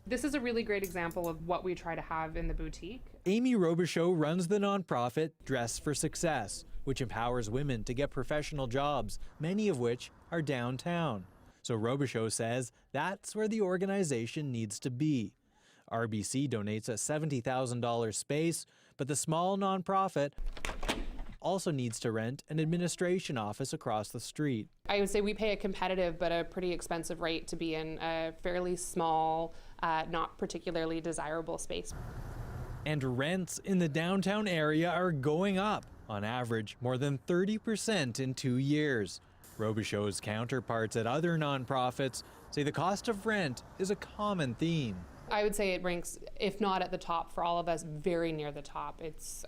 This is a really great example of what we try to have in the boutique. Amy Robichaud runs the nonprofit Dress for Success, which empowers women to get professional jobs, many of which are downtown. So Robichaud says that's where the organization needs to be. RBC donates a $70,000 space, but the small nonprofit also needs to rent an administration office across the street. I would say we pay a competitive but a pretty expensive rate to be in a fairly small, not particularly desirable space. And rents in the downtown area are going up, on average more than 30% in 2 years. Robichaud's counterparts at other nonprofits say the cost of rent is a common theme. I would say it ranks, if not at the top for all of us, very near the top. It's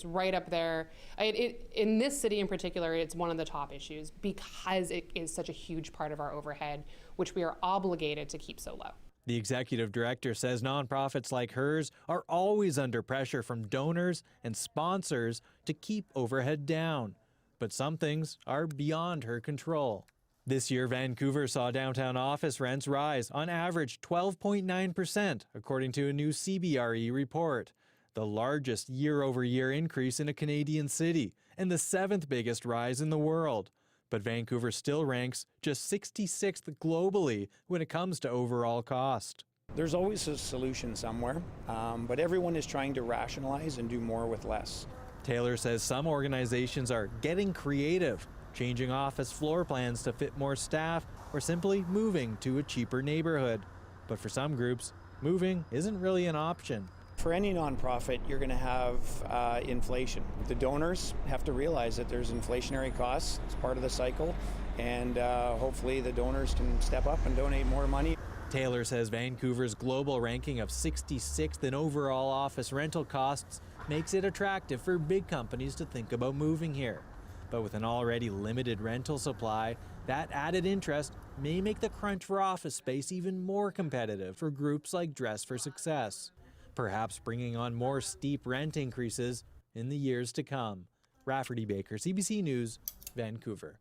right up there. In this city in particular, it's one of the top issues because it is such a huge part of our overhead, which we are obligated to keep so low. The executive director says nonprofits like hers are always under pressure from donors and sponsors to keep overhead down. But some things are beyond her control. This year, Vancouver saw downtown office rents rise on average 12.9%, according to a new CBRE report, the largest year-over-year increase in a Canadian city and the 7th biggest rise in the world. But Vancouver still ranks just 66th globally when it comes to overall cost. There's always a solution somewhere, but everyone is trying to rationalize and do more with less. Taylor says some organizations are getting creative, changing office floor plans to fit more staff, or simply moving to a cheaper neighborhood. But for some groups, moving isn't really an option. For any nonprofit, you're going to have inflation. The donors have to realize that there's inflationary costs. It's part of the cycle, and hopefully the donors can step up and donate more money. Taylor says Vancouver's global ranking of 66th in overall office rental costs makes it attractive for big companies to think about moving here. But with an already limited rental supply, that added interest may make the crunch for office space even more competitive for groups like Dress for Success, perhaps bringing on more steep rent increases in the years to come. Rafferty Baker, CBC News, Vancouver.